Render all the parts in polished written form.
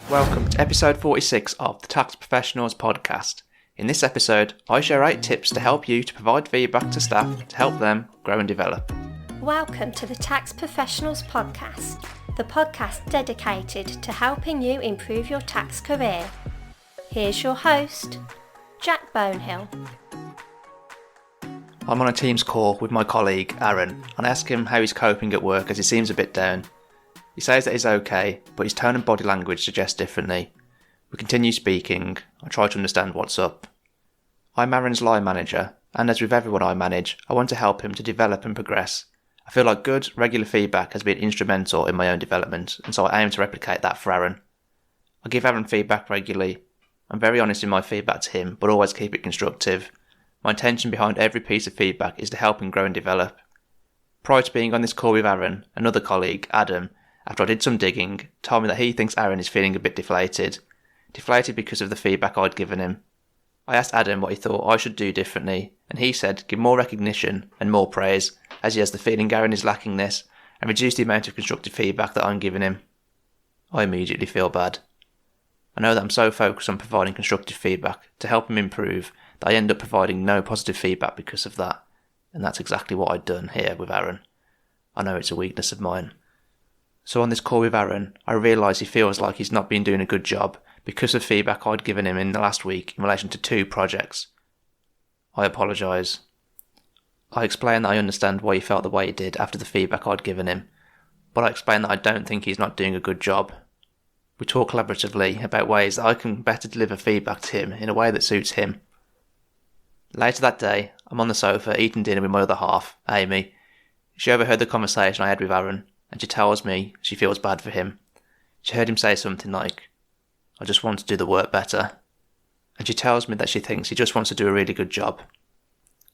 Welcome to episode 46 of the Tax Professionals podcast. In this episode, I share 8 tips to help you to provide feedback to staff to help them grow and develop. Welcome to the Tax Professionals podcast, the podcast dedicated to helping you improve your tax career. Here's your host, Jack Bonehill. I'm on a Teams call with my colleague, Aaron, and I ask him how he's coping at work as he seems a bit down. He says that he's okay, but his tone and body language suggests differently. We continue speaking. I try to understand what's up. I'm Aaron's line manager, and as with everyone I manage, I want to help him to develop and progress. I feel like good, regular feedback has been instrumental in my own development, and so I aim to replicate that for Aaron. I give Aaron feedback regularly. I'm very honest in my feedback to him, but always keep it constructive. My intention behind every piece of feedback is to help him grow and develop. Prior to being on this call with Aaron, another colleague, Adam, after I did some digging, told me that he thinks Aaron is feeling a bit deflated. Deflated because of the feedback I'd given him. I asked Adam what he thought I should do differently, and he said give more recognition and more praise, as he has the feeling Aaron is lacking this, and reduce the amount of constructive feedback that I'm giving him. I immediately feel bad. I know that I'm so focused on providing constructive feedback to help him improve that I end up providing no positive feedback because of that, and that's exactly what I'd done here with Aaron. I know it's a weakness of mine. So on this call with Aaron, I realise he feels like he's not been doing a good job because of feedback I'd given him in the last week in relation to 2 projects. I apologise. I explained that I understand why he felt the way he did after the feedback I'd given him, but I explained that I don't think he's not doing a good job. We talk collaboratively about ways that I can better deliver feedback to him in a way that suits him. Later that day, I'm on the sofa eating dinner with my other half, Amy. She overheard the conversation I had with Aaron, and she tells me she feels bad for him. She heard him say something like, "I just want to do the work better." And she tells me that she thinks he just wants to do a really good job.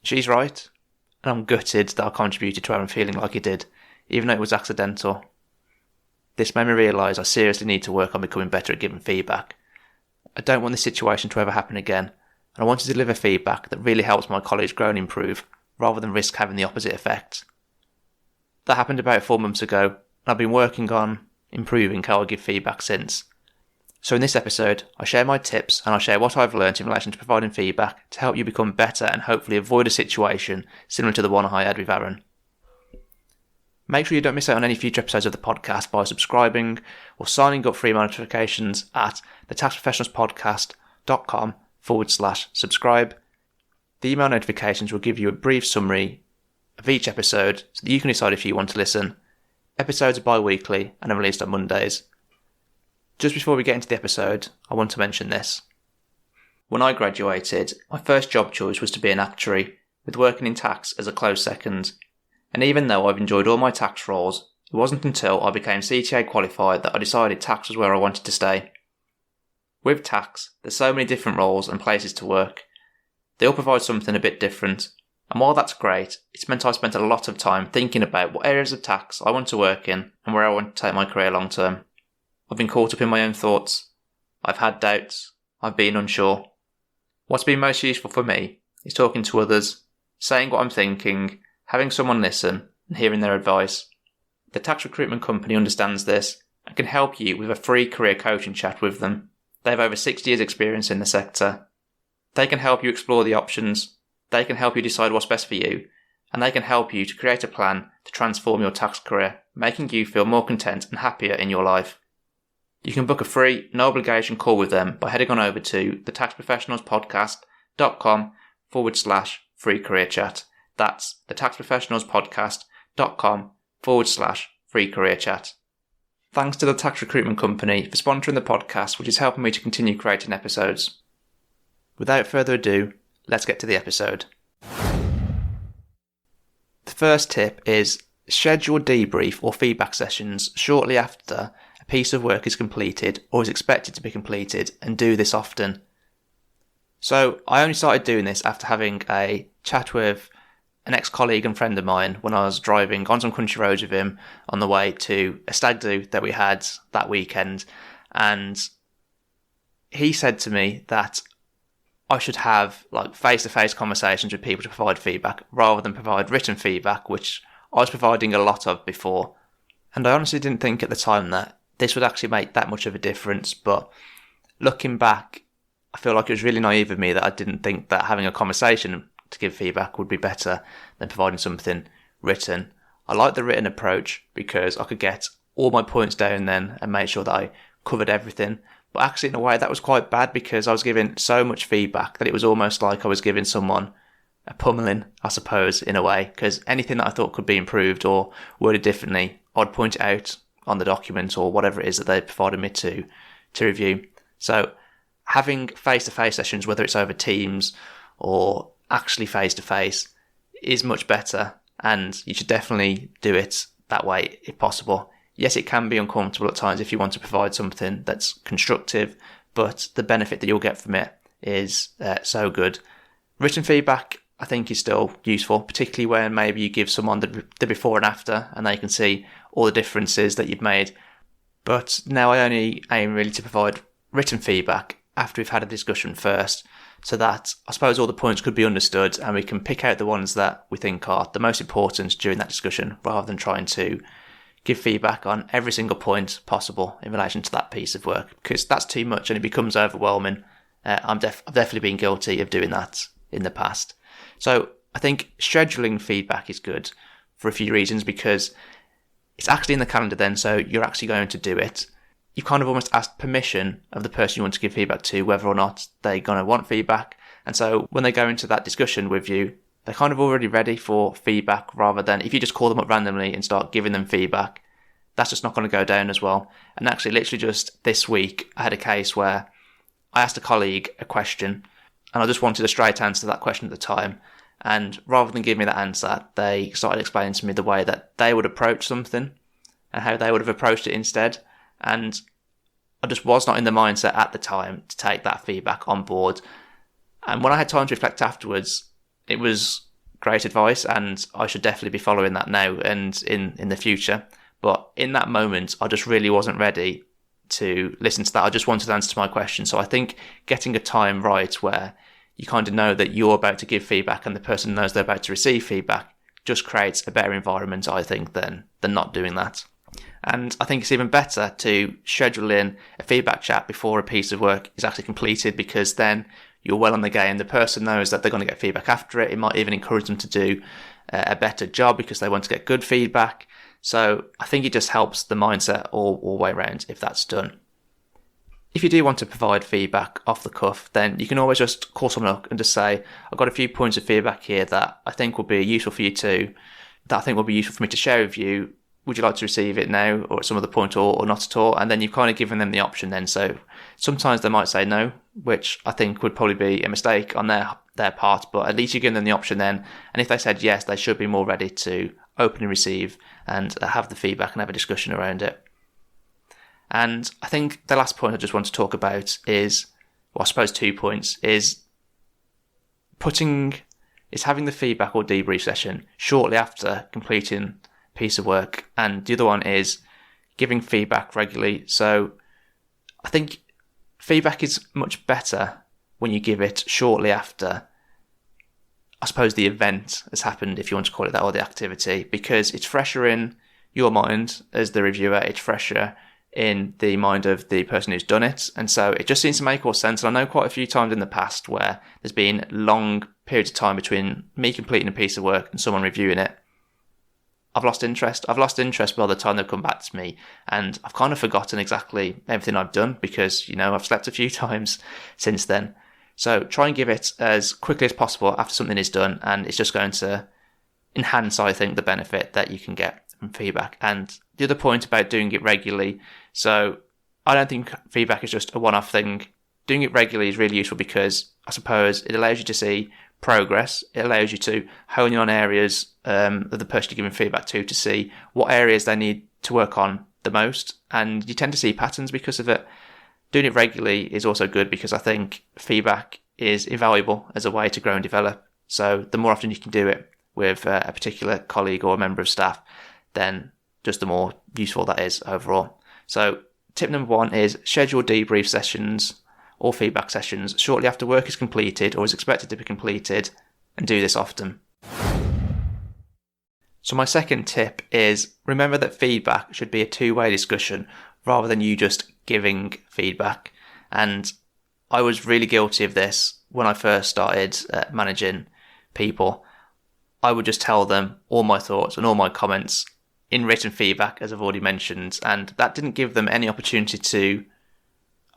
She's right, and I'm gutted that I contributed to Aaron feeling like he did, even though it was accidental. This made me realise I seriously need to work on becoming better at giving feedback. I don't want this situation to ever happen again, and I want to deliver feedback that really helps my colleagues grow and improve, rather than risk having the opposite effect. That happened about 4 months ago, and I've been working on improving how I give feedback since. So in this episode, I share my tips and I share what I've learned in relation to providing feedback to help you become better and hopefully avoid a situation similar to the one I had with Aaron. Make sure you don't miss out on any future episodes of the podcast by subscribing or signing up for email notifications at thetaxprofessionalspodcast.com/subscribe. The email notifications will give you a brief summary of each episode so that you can decide if you want to listen. Episodes are bi-weekly and are released on Mondays. Just before we get into the episode, I want to mention this. When I graduated, my first job choice was to be an actuary, with working in tax as a close second. And even though I've enjoyed all my tax roles, it wasn't until I became CTA qualified that I decided tax was where I wanted to stay. With tax, there's so many different roles and places to work. They all provide something a bit different. And while that's great, it's meant I've spent a lot of time thinking about what areas of tax I want to work in and where I want to take my career long term. I've been caught up in my own thoughts. I've had doubts. I've been unsure. What's been most useful for me is talking to others, saying what I'm thinking, having someone listen, and hearing their advice. The tax recruitment company understands this and can help you with a free career coaching chat with them. They have over 6 years' experience in the sector. They can help you explore the options. They can help you decide what's best for you, and they can help you to create a plan to transform your tax career, making you feel more content and happier in your life. You can book a free, no obligation call with them by heading on over to thetaxprofessionalspodcast.com/free career chat. That's thetaxprofessionalspodcast.com/free career chat. Thanks to the tax recruitment company for sponsoring the podcast, which is helping me to continue creating episodes. Without further ado, let's get to the episode. The first tip is schedule debrief or feedback sessions shortly after a piece of work is completed or is expected to be completed, and do this often. So I only started doing this after having a chat with an ex-colleague and friend of mine when I was driving on some country roads with him on the way to a stag do that we had that weekend, and he said to me that I should have like face-to-face conversations with people to provide feedback rather than provide written feedback, which I was providing a lot of before. And I honestly didn't think at the time that this would actually make that much of a difference. But looking back, I feel like it was really naive of me that I didn't think that having a conversation to give feedback would be better than providing something written. I like the written approach because I could get all my points down then and make sure that I covered everything. But actually, in a way, that was quite bad because I was giving so much feedback that it was almost like I was giving someone a pummeling, I suppose, in a way, because anything that I thought could be improved or worded differently, I'd point it out on the document or whatever it is that they provided me to review. So having face-to-face sessions, whether it's over Teams or actually face-to-face, is much better, and you should definitely do it that way if possible. Yes, it can be uncomfortable at times if you want to provide something that's constructive, but the benefit that you'll get from it is so good. Written feedback, I think, is still useful, particularly when maybe you give someone the before and after and they can see all the differences that you've made. But now I only aim really to provide written feedback after we've had a discussion first, so that I suppose all the points could be understood and we can pick out the ones that we think are the most important during that discussion, rather than trying to give feedback on every single point possible in relation to that piece of work, because that's too much and it becomes overwhelming. I've definitely been guilty of doing that in the past. So I think scheduling feedback is good for a few reasons, because it's actually in the calendar then, so you're actually going to do it. You've kind of almost asked permission of the person you want to give feedback to, whether or not they're going to want feedback. And so when they go into that discussion with you, they're kind of already ready for feedback, rather than if you just call them up randomly and start giving them feedback, that's just not going to go down as well. And actually, literally just this week, I had a case where I asked a colleague a question and I just wanted a straight answer to that question at the time. And rather than give me that answer, they started explaining to me the way that they would approach something and how they would have approached it instead. And I just was not in the mindset at the time to take that feedback on board. And when I had time to reflect afterwards, it was great advice, and I should definitely be following that now and in the future. But in that moment, I just really wasn't ready to listen to that. I just wanted to answer my question. So I think getting a time right where you kind of know that you're about to give feedback and the person knows they're about to receive feedback just creates a better environment, I think, than not doing that. And I think it's even better to schedule in a feedback chat before a piece of work is actually completed, because then you're well on the game. The person knows that they're going to get feedback after it. It might even encourage them to do a better job because they want to get good feedback. So I think it just helps the mindset all the way around if that's done. If you do want to provide feedback off the cuff, then you can always just call someone up and just say, I've got a few points of feedback here that I think will be useful for you too, that I think will be useful for me to share with you. Would you like to receive it now or at some other point or not at all? And then you've kind of given them the option then. So sometimes they might say no, which I think would probably be a mistake on their part, but at least you've given them the option then. And if they said yes, they should be more ready to open and receive and have the feedback and have a discussion around it. And I think the last point I just want to talk about is, well, I suppose 2 points, is having the feedback or debrief session shortly after completing a piece of work. And the other one is giving feedback regularly. So I think feedback is much better when you give it shortly after, I suppose, the event has happened, if you want to call it that, or the activity, because it's fresher in your mind as the reviewer, it's fresher in the mind of the person who's done it. And so it just seems to make more sense. And I know quite a few times in the past where there's been long periods of time between me completing a piece of work and someone reviewing it. I've lost interest. I've lost interest by the time they've come back to me, and I've kind of forgotten exactly everything I've done because, I've slept a few times since then. So try and give it as quickly as possible after something is done, and it's just going to enhance, I think, the benefit that you can get from feedback. And the other point about doing it regularly, so I don't think feedback is just a one-off thing. Doing it regularly is really useful because I suppose it allows you to see progress. It allows you to hone in on areas of the person you're giving feedback to see what areas they need to work on the most. And you tend to see patterns because of it. Doing it regularly is also good because I think feedback is invaluable as a way to grow and develop. So the more often you can do it with a particular colleague or a member of staff, then just the more useful that is overall. So tip number 1 is schedule debrief sessions or feedback sessions shortly after work is completed or is expected to be completed, and do this often. So my second tip is remember that feedback should be a two-way discussion rather than you just giving feedback. And I was really guilty of this when I first started managing people. I would just tell them all my thoughts and all my comments in written feedback, as I've already mentioned, and that didn't give them any opportunity to,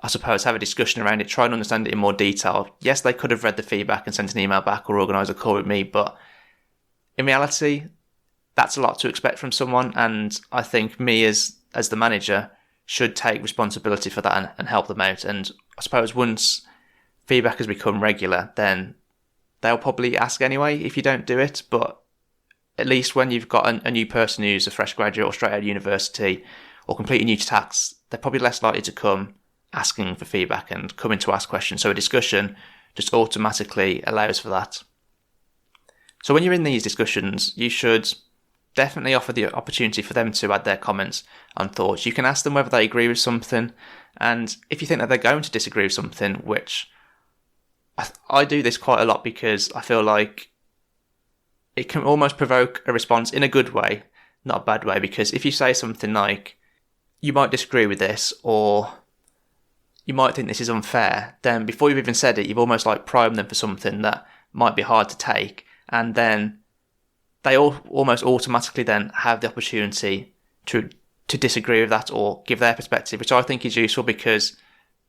I suppose, have a discussion around it, try and understand it in more detail. Yes, they could have read the feedback and sent an email back or organised a call with me, but in reality, that's a lot to expect from someone, and I think me as the manager should take responsibility for that and help them out. And I suppose once feedback has become regular, then they'll probably ask anyway if you don't do it, but at least when you've got a new person who's a fresh graduate or straight out of university or completely new to tax, they're probably less likely to come asking for feedback and coming to ask questions. So a discussion just automatically allows for that. So when you're in these discussions, you should definitely offer the opportunity for them to add their comments and thoughts. You can ask them whether they agree with something, and if you think that they're going to disagree with something, which I do this quite a lot because I feel like it can almost provoke a response in a good way, not a bad way, because if you say something like, you might disagree with this, or you might think this is unfair, then before you've even said it, you've almost like primed them for something that might be hard to take, and then they all almost automatically then have the opportunity to disagree with that or give their perspective, which I think is useful because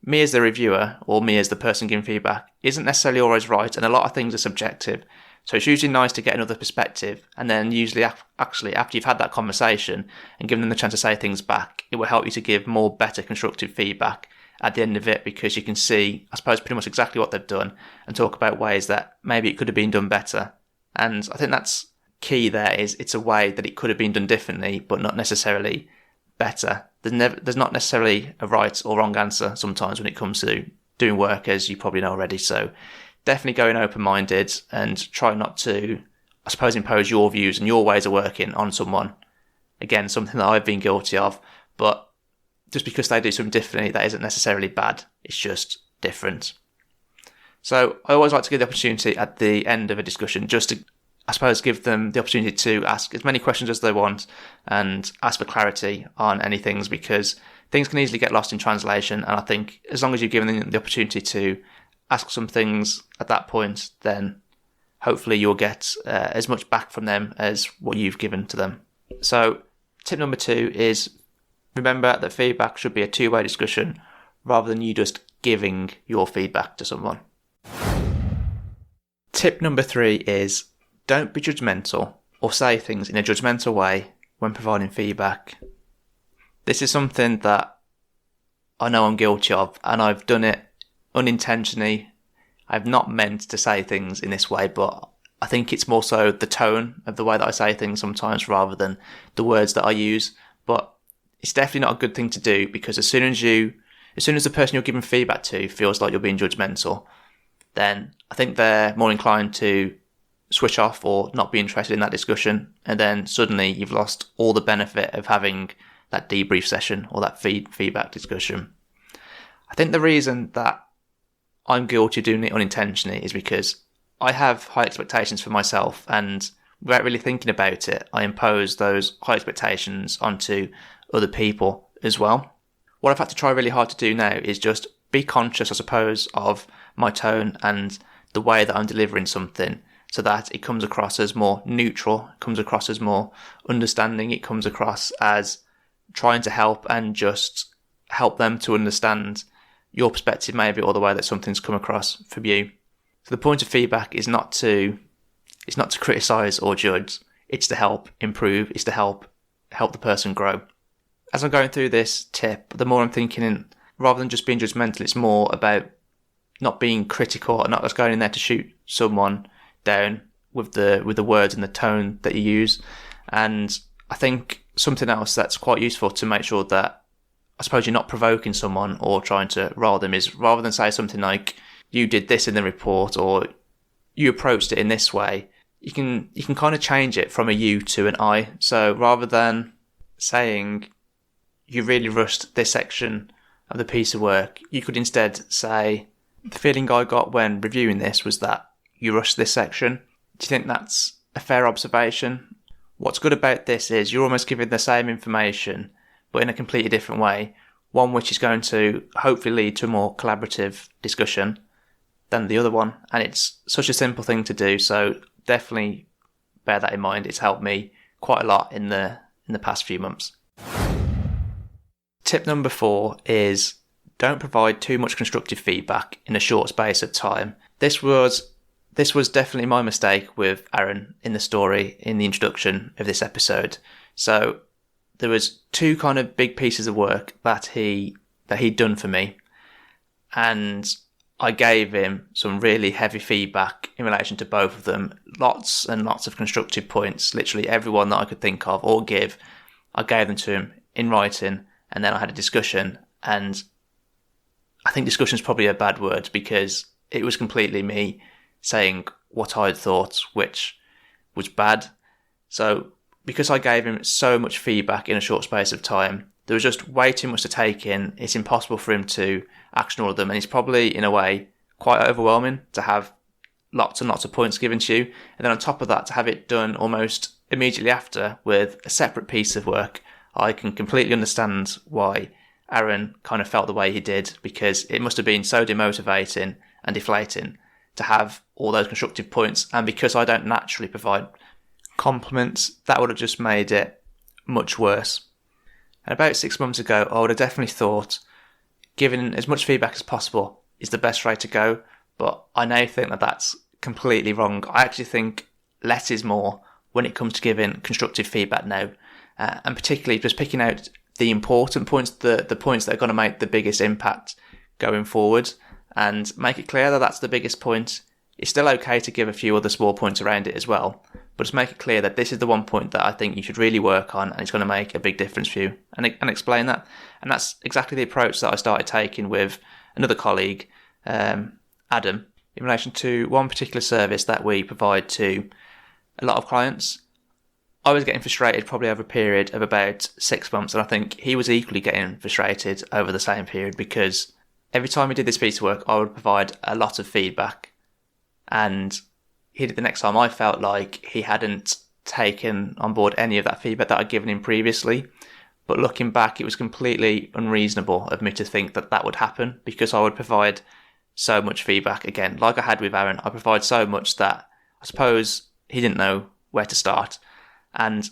me as the reviewer or me as the person giving feedback isn't necessarily always right, and a lot of things are subjective. So it's usually nice to get another perspective, and then usually actually after you've had that conversation and given them the chance to say things back, it will help you to give more better constructive feedback at the end of it, because you can see, I suppose, pretty much exactly what they've done and talk about ways that maybe it could have been done better. And I think that's key there, is it's a way that it could have been done differently, but not necessarily better. There's not necessarily a right or wrong answer sometimes when it comes to doing work, as you probably know already. So definitely go in open-minded and try not to, I suppose, impose your views and your ways of working on someone. Again, something that I've been guilty of, but just because they do something differently, that isn't necessarily bad. It's just different. So I always like to give the opportunity at the end of a discussion just to, I suppose, give them the opportunity to ask as many questions as they want and ask for clarity on any things, because things can easily get lost in translation. And I think as long as you've given them the opportunity to ask some things at that point, then hopefully you'll get as much back from them as what you've given to them. So tip number 2 is remember that feedback should be a two-way discussion rather than you just giving your feedback to someone. Tip number 3 is don't be judgmental or say things in a judgmental way when providing feedback. This is something that I know I'm guilty of, and I've done it unintentionally. I've not meant to say things in this way, but I think it's more so the tone of the way that I say things sometimes rather than the words that I use. But it's definitely not a good thing to do, because as soon as the person you're giving feedback to feels like you're being judgmental, then I think they're more inclined to switch off or not be interested in that discussion, and then suddenly you've lost all the benefit of having that debrief session or that feedback discussion. I think the reason that I'm guilty of doing it unintentionally is because I have high expectations for myself, and without really thinking about it, I impose those high expectations onto other people as well. What I've had to try really hard to do now is just be conscious, I suppose, of my tone and the way that I'm delivering something, so that it comes across as more neutral, it comes across as more understanding, it comes across as trying to help and just help them to understand your perspective maybe, or the way that something's come across from you. So the point of feedback is not to criticise or judge, it's to help improve, it's to help the person grow. As I'm going through this tip, the more I'm thinking, rather than just being judgmental, it's more about not being critical and not just going in there to shoot someone down with the words and the tone that you use. And I think something else that's quite useful to make sure that, I suppose, you're not provoking someone or trying to rile them is, rather than say something like, you did this in the report or you approached it in this way, you can kind of change it from a you to an I. So rather than saying you really rushed this section of the piece of work, you could instead say, the feeling I got when reviewing this was that you rushed this section. Do you think that's a fair observation? What's good about this is you're almost giving the same information, but in a completely different way, one which is going to hopefully lead to a more collaborative discussion than the other one. And it's such a simple thing to do, so definitely bear that in mind. It's helped me quite a lot in the past few months. Tip number 4 is don't provide too much constructive feedback in a short space of time. This was definitely my mistake with Aaron in the story, in the introduction of this episode. So there was 2 kind of big pieces of work that he'd done for me, and I gave him some really heavy feedback in relation to both of them. Lots and lots of constructive points, literally every one that I could think of or give, I gave them to him in writing, and then I had a discussion. And I think discussion is probably a bad word, because it was completely me saying what I'd thought, which was bad. So because I gave him so much feedback in a short space of time, there was just way too much to take in. It's impossible for him to action all of them, and it's probably, in a way, quite overwhelming to have lots and lots of points given to you, and then on top of that, to have it done almost immediately after with a separate piece of work. I can completely understand why Aaron kind of felt the way he did, because it must have been so demotivating and deflating to have all those constructive points, and because I don't naturally provide compliments, that would have just made it much worse. And about 6 months ago, I would have definitely thought giving as much feedback as possible is the best way to go, but I now think that that's completely wrong. I actually think less is more when it comes to giving constructive feedback now, and particularly just picking out the important points, the points that are going to make the biggest impact going forward, and make it clear that that's the biggest point. It's still okay to give a few other small points around it as well, but just make it clear that this is the one point that I think you should really work on, and it's going to make a big difference for you, and explain that. And that's exactly the approach that I started taking with another colleague, Adam, in relation to one particular service that we provide to a lot of clients. I was getting frustrated probably over a period of about 6 months, and I think he was equally getting frustrated over the same period, because every time we did this piece of work, I would provide a lot of feedback, and the next time I felt like he hadn't taken on board any of that feedback that I'd given him previously. But looking back, it was completely unreasonable of me to think that that would happen, because I would provide so much feedback. Again, like I had with Aaron, I provide so much that I suppose he didn't know where to start. And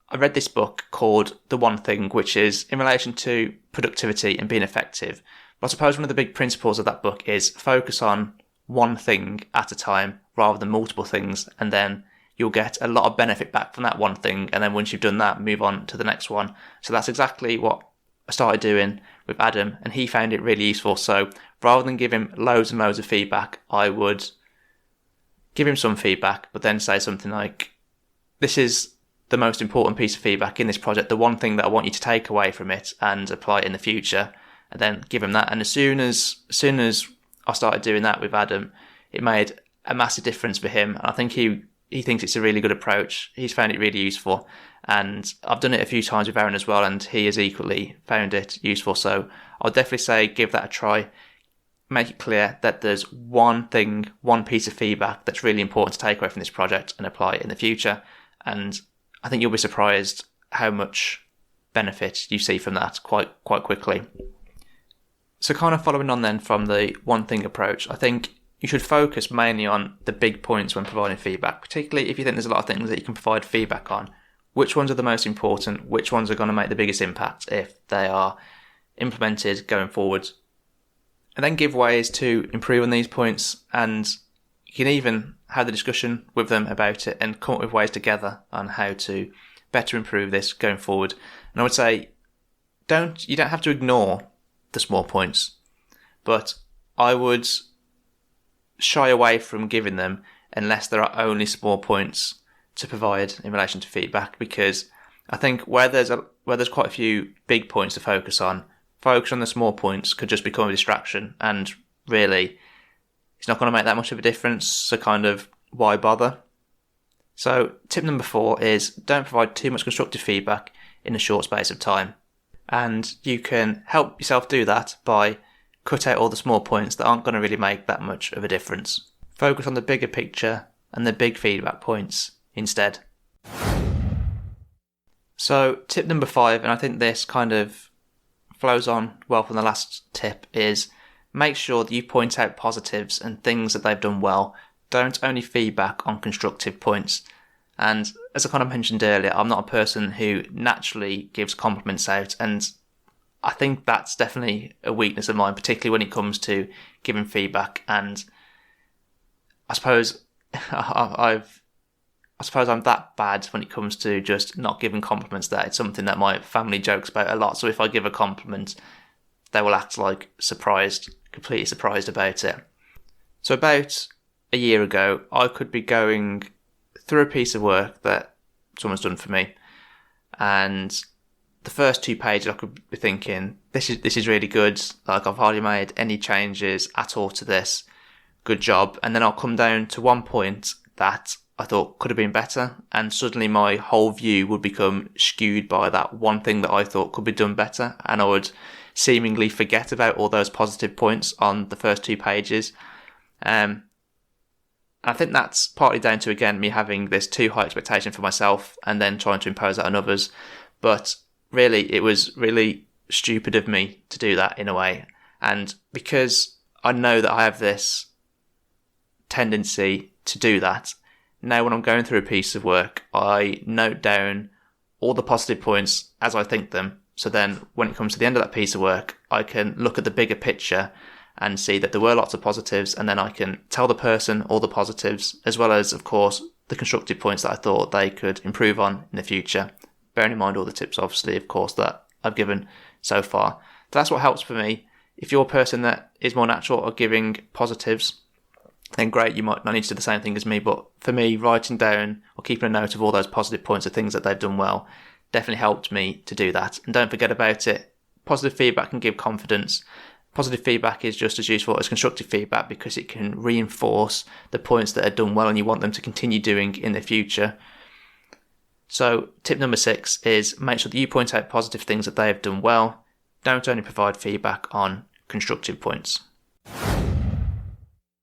I read this book called The One Thing, which is in relation to productivity and being effective. But I suppose one of the big principles of that book is focus on one thing at a time rather than multiple things, and then you'll get a lot of benefit back from that one thing, and then once you've done that, move on to the next one. So that's exactly what I started doing with Adam, and he found it really useful. So rather than give him loads and loads of feedback, I would give him some feedback, but then say something like, this is the most important piece of feedback in this project, the one thing that I want you to take away from it and apply it in the future, and then give him that. And as soon as I started doing that with Adam, it made a massive difference for him. And I think he thinks it's a really good approach. He's found it really useful. And I've done it a few times with Aaron as well, and he has equally found it useful. So I'll definitely say give that a try. Make it clear that there's one thing, one piece of feedback that's really important to take away from this project and apply it in the future. And I think you'll be surprised how much benefit you see from that quite quickly. So kind of following on then from the one thing approach, I think you should focus mainly on the big points when providing feedback, particularly if you think there's a lot of things that you can provide feedback on. Which ones are the most important? Which ones are going to make the biggest impact if they are implemented going forward? And then give ways to improve on these points, and you can even have the discussion with them about it and come up with ways together on how to better improve this going forward. And I would say you don't have to ignore the small points, but I would shy away from giving them unless there are only small points to provide in relation to feedback, because I think where there's quite a few big points to focus on the small points could just become a distraction, and really it's not going to make that much of a difference, so kind of why bother? So tip number 4 is don't provide too much constructive feedback in a short space of time. And you can help yourself do that by cut out all the small points that aren't going to really make that much of a difference. Focus on the bigger picture and the big feedback points instead. So tip number 5, and I think this kind of flows on well from the last tip is make sure that you point out positives and things that they've done well. Don't only feedback on constructive points. And as I kind of mentioned earlier, I'm not a person who naturally gives compliments out, and I think that's definitely a weakness of mine, particularly when it comes to giving feedback. And I suppose I suppose I'm that bad when it comes to just not giving compliments that it's something that my family jokes about a lot. So if I give a compliment, they will act like completely surprised about it. So about a year ago, I could be going through a piece of work that someone's done for me, and the first 2 pages I could be thinking, this is really good, like I've hardly made any changes at all to this, good job. And then I'll come down to one point that I thought could have been better, and suddenly my whole view would become skewed by that one thing that I thought could be done better, and I would seemingly forget about all those positive points on the first 2 pages. I think that's partly down to, again, me having this too high expectation for myself and then trying to impose that on others. But really, it was really stupid of me to do that in a way. And because I know that I have this tendency to do that, now when I'm going through a piece of work, I note down all the positive points as I think them. So then when it comes to the end of that piece of work, I can look at the bigger picture and see that there were lots of positives, and then I can tell the person all the positives, as well as, of course, the constructive points that I thought they could improve on in the future, bearing in mind all the tips, obviously, of course, that I've given so far. That's what helps for me. If you're a person that is more natural at giving positives, then great, you might not need to do the same thing as me, but for me, writing down or keeping a note of all those positive points of things that they've done well definitely helped me to do that. And don't forget about it, positive feedback can give confidence. Positive feedback is just as useful as constructive feedback because it can reinforce the points that are done well and you want them to continue doing in the future. So tip number 6 is make sure that you point out positive things that they have done well. Don't only provide feedback on constructive points.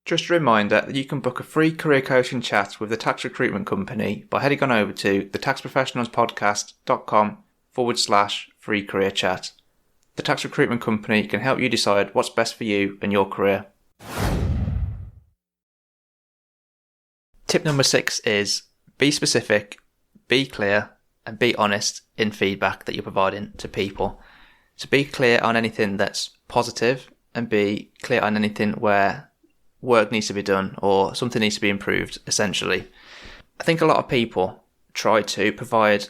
Just a reminder that you can book a free career coaching chat with the Tax Recruitment Company by heading on over to thetaxprofessionalspodcast.com/free career chat. The Tax Recruitment Company can help you decide what's best for you and your career. Tip number 6 is be specific, be clear, and be honest in feedback that you're providing to people. So be clear on anything that's positive and be clear on anything where work needs to be done or something needs to be improved, essentially. I think a lot of people try to provide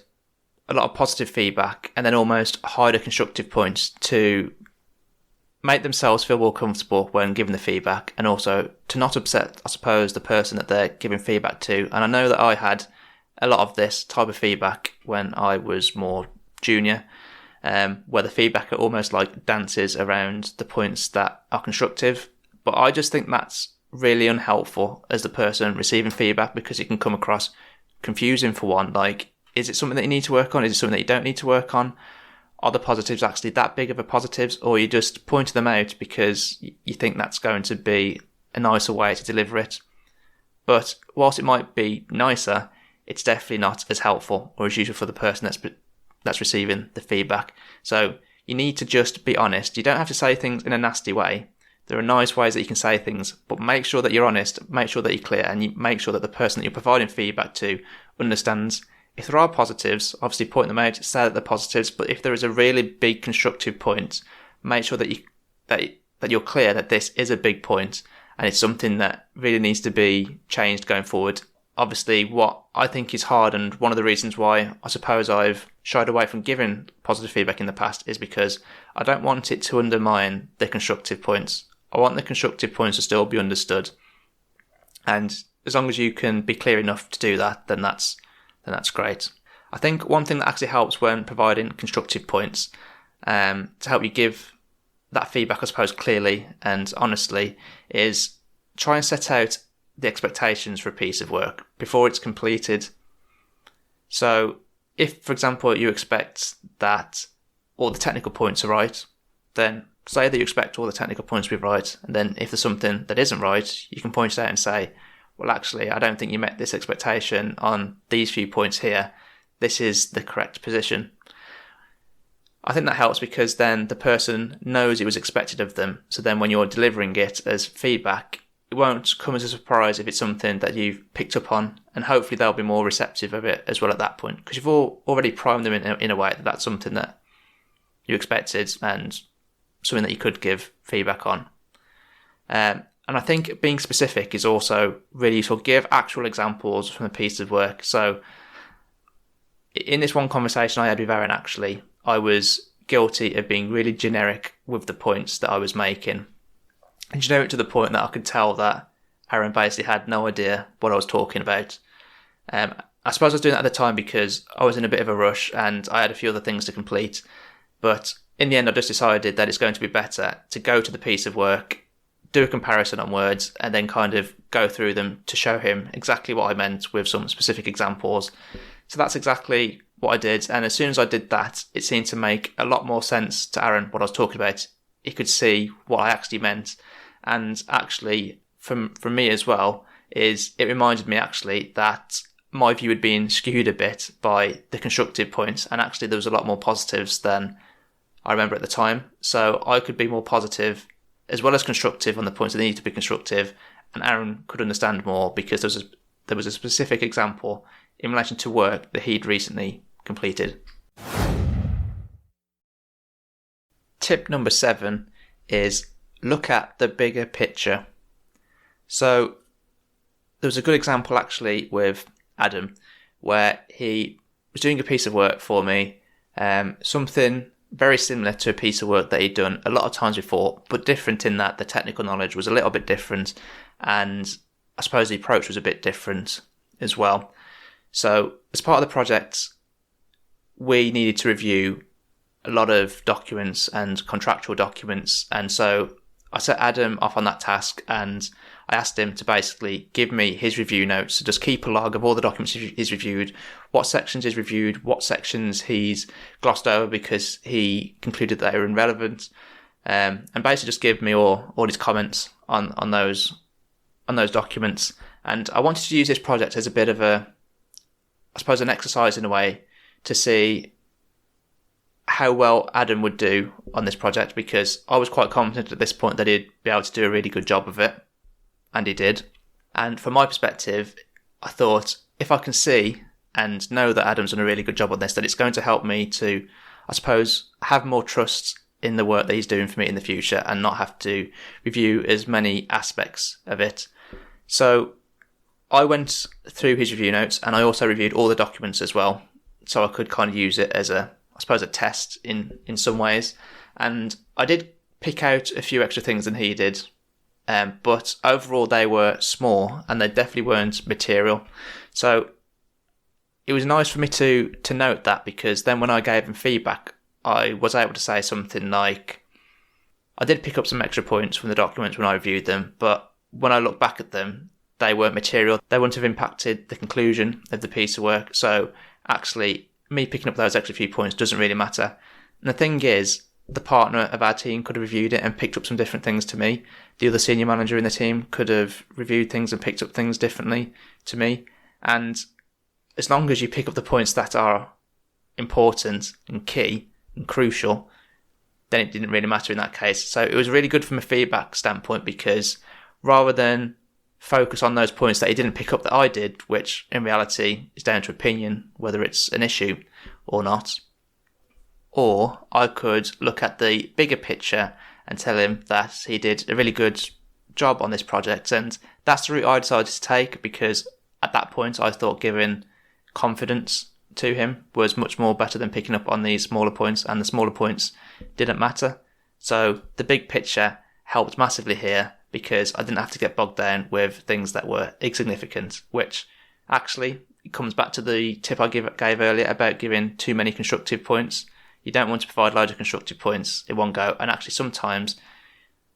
a lot of positive feedback and then almost hide the constructive points to make themselves feel more comfortable when giving the feedback, and also to not upset, I suppose, the person that they're giving feedback to. And I know that I had a lot of this type of feedback when I was more junior, where the feedback are almost like dances around the points that are constructive. But I just think that's really unhelpful as the person receiving feedback, because it can come across confusing for one. Like, is it something that you need to work on? Is it something that you don't need to work on? Are the positives actually that big of a positives, or you just pointing them out because you think that's going to be a nicer way to deliver it? But whilst it might be nicer, it's definitely not as helpful or as useful for the person that's receiving the feedback. So you need to just be honest. You don't have to say things in a nasty way. There are nice ways that you can say things, but make sure that you're honest, make sure that you're clear, and you make sure that the person that you're providing feedback to understands. If there are positives, obviously point them out, say that they're positives, but if there is a really big constructive point, make sure that you're clear that this is a big point and it's something that really needs to be changed going forward. Obviously, what I think is hard, and one of the reasons why I suppose I've shied away from giving positive feedback in the past, is because I don't want it to undermine the constructive points. I want the constructive points to still be understood. And as long as you can be clear enough to do that, then that's great. I think one thing that actually helps when providing constructive points, to help you give that feedback, I suppose, clearly and honestly, is try and set out the expectations for a piece of work before it's completed. So if, for example, you expect that all the technical points are right, then say that you expect all the technical points to be right, and then if there's something that isn't right, you can point it out and say, well, actually, I don't think you met this expectation on these few points here. This is the correct position. I think that helps because then the person knows it was expected of them. So then when you're delivering it as feedback, it won't come as a surprise if it's something that you've picked up on, and hopefully they'll be more receptive of it as well at that point, because you've already primed them in a way that that's something that you expected and something that you could give feedback on. And I think being specific is also really useful. Give actual examples from a piece of work. So in this one conversation I had with Aaron, actually, I was guilty of being really generic with the points that I was making. And generic to the point that I could tell that Aaron basically had no idea what I was talking about. I suppose I was doing that at the time because I was in a bit of a rush and I had a few other things to complete. But in the end, I just decided that it's going to be better to go to the piece of work, do a comparison on words, and then kind of go through them to show him exactly what I meant with some specific examples. So that's exactly what I did. And as soon as I did that, it seemed to make a lot more sense to Aaron what I was talking about. He could see what I actually meant. And actually, from me as well, it reminded me actually that my view had been skewed a bit by the constructive points. And actually, there was a lot more positives than I remember at the time. So I could be more positive as well as constructive on the points that needed to be constructive. And Aaron could understand more because there was a specific example in relation to work that he'd recently completed. Tip number 7 is look at the bigger picture. So there was a good example actually with Adam where he was doing a piece of work for me, something very similar to a piece of work that he'd done a lot of times before, but different in that the technical knowledge was a little bit different, and I suppose the approach was a bit different as well. So as part of the project, we needed to review a lot of documents and contractual documents, and so I set Adam off on that task and I asked him to basically give me his review notes, so just keep a log of all the documents he's reviewed, what sections he's reviewed, what sections he's glossed over because he concluded that they were irrelevant, and basically just give me all his comments on those documents. And I wanted to use this project as a bit of an exercise in a way to see how well Adam would do on this project, because I was quite confident at this point that he'd be able to do a really good job of it. And he did. And from my perspective, I thought if I can see and know that Adam's done a really good job on this, that it's going to help me to, I suppose, have more trust in the work that he's doing for me in the future and not have to review as many aspects of it. So I went through his review notes and I also reviewed all the documents as well. So I could kind of use it as a test in some ways. And I did pick out a few extra things than he did. But overall they were small and they definitely weren't material. So it was nice for me to note that, because then when I gave him feedback, I was able to say something like, I did pick up some extra points from the documents when I reviewed them, but when I look back at them, they weren't material. They wouldn't have impacted the conclusion of the piece of work. So actually, me picking up those extra few points doesn't really matter. And the thing is, the partner of our team could have reviewed it and picked up some different things to me. The other senior manager in the team could have reviewed things and picked up things differently to me. And as long as you pick up the points that are important and key and crucial, then it didn't really matter in that case. So it was really good from a feedback standpoint, because rather than focus on those points that he didn't pick up that I did, which in reality is down to opinion, whether it's an issue or not, or I could look at the bigger picture and tell him that he did a really good job on this project. And that's the route I decided to take, because at that point I thought giving confidence to him was much more better than picking up on these smaller points, and the smaller points didn't matter. So the big picture helped massively here, because I didn't have to get bogged down with things that were insignificant, which actually comes back to the tip I gave earlier about giving too many constructive points. You don't want to provide loads of constructive points in one go. And actually sometimes,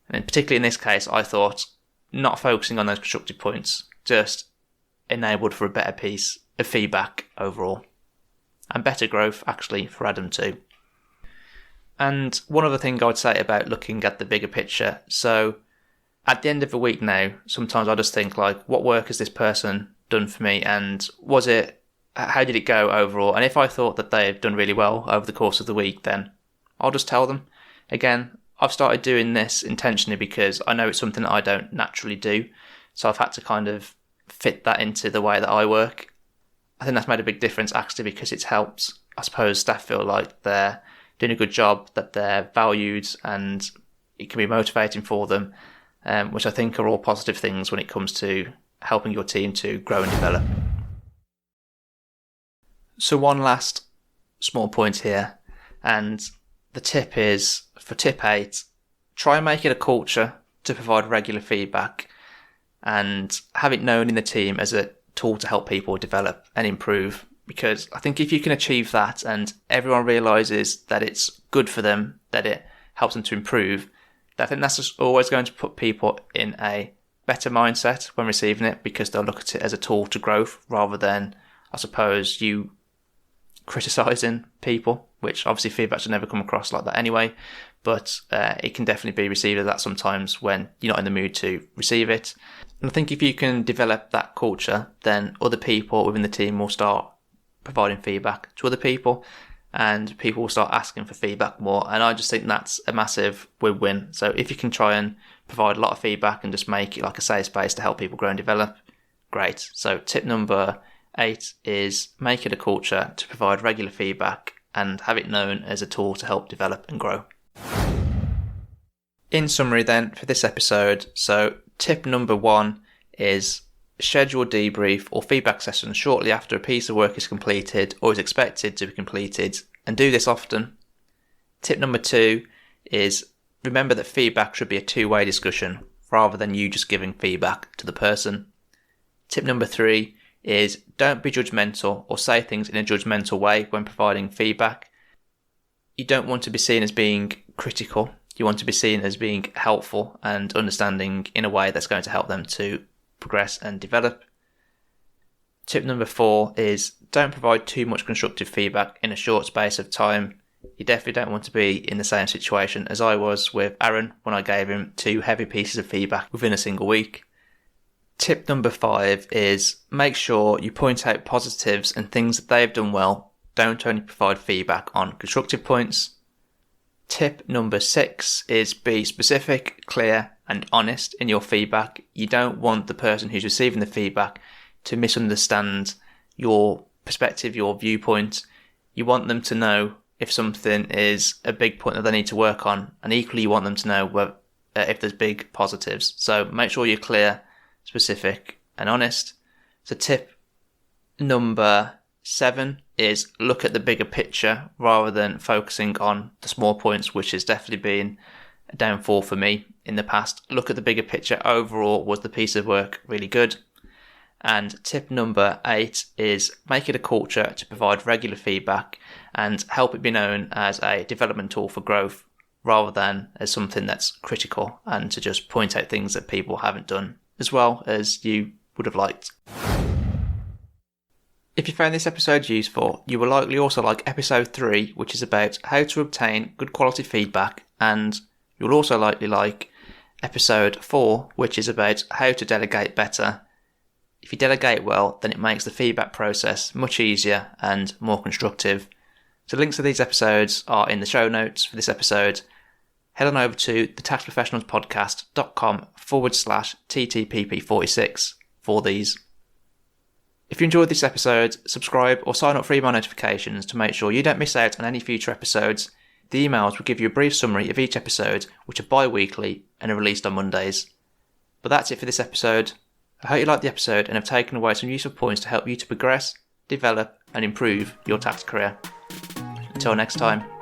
and particularly in this case, I thought not focusing on those constructive points just enabled for a better piece of feedback overall. And better growth actually for Adam too. And one other thing I would say about looking at the bigger picture. So at the end of the week now, sometimes I just think like, what work has this person done for me? And how did it go overall? And if I thought that they've done really well over the course of the week, then I'll just tell them. Again, I've started doing this intentionally because I know it's something that I don't naturally do. So I've had to kind of fit that into the way that I work. I think that's made a big difference actually, because it's helped, I suppose, staff feel like they're doing a good job, that they're valued, and it can be motivating for them, which I think are all positive things when it comes to helping your team to grow and develop. So one last small point here, and the tip is, for tip 8, try and make it a culture to provide regular feedback and have it known in the team as a tool to help people develop and improve. Because I think if you can achieve that and everyone realises that it's good for them, that it helps them to improve, I think that's just always going to put people in a better mindset when receiving it, because they'll look at it as a tool to growth rather than, I suppose, you criticising people, which obviously feedback should never come across like that anyway, but it can definitely be received as that sometimes when you're not in the mood to receive it. And I think if you can develop that culture, then other people within the team will start providing feedback to other people, and people will start asking for feedback more. And I just think that's a massive win-win. So if you can try and provide a lot of feedback and just make it like a safe space to help people grow and develop, great. So tip number 8 is make it a culture to provide regular feedback and have it known as a tool to help develop and grow. In summary then for this episode, so tip number 1 is schedule debrief or feedback sessions shortly after a piece of work is completed or is expected to be completed, and do this often. Tip number 2 is remember that feedback should be a two-way discussion rather than you just giving feedback to the person. Tip number 3 is don't be judgmental or say things in a judgmental way when providing feedback. You don't want to be seen as being critical. You want to be seen as being helpful and understanding in a way that's going to help them to progress and develop. Tip number 4 is don't provide too much constructive feedback in a short space of time. You definitely don't want to be in the same situation as I was with Aaron when I gave him 2 heavy pieces of feedback within a single week. Tip number 5 is make sure you point out positives and things that they've done well. Don't only provide feedback on constructive points. Tip number 6 is be specific, clear, and honest in your feedback. You don't want the person who's receiving the feedback to misunderstand your perspective, your viewpoint. You want them to know if something is a big point that they need to work on, and equally you want them to know if there's big positives. So make sure you're clear, specific, and honest. So tip number 7 is look at the bigger picture rather than focusing on the small points, which has definitely been a downfall for me in the past. Look at the bigger picture. Overall, was the piece of work really good? And tip number 8 is make it a culture to provide regular feedback and help it be known as a development tool for growth rather than as something that's critical and to just point out things that people haven't done as well as you would have liked. If you found this episode useful, you will likely also like episode 3, which is about how to obtain good quality feedback, and you'll also likely like episode 4, which is about how to delegate better. If you delegate well, then it makes the feedback process much easier and more constructive. So links to these episodes are in the show notes for this episode. Head on over to thetaxprofessionalspodcast.com/TTPP46 for these. If you enjoyed this episode, subscribe or sign up for email notifications to make sure you don't miss out on any future episodes. The emails will give you a brief summary of each episode, which are bi-weekly and are released on Mondays. But that's it for this episode. I hope you liked the episode and have taken away some useful points to help you to progress, develop and improve your tax career. Until next time.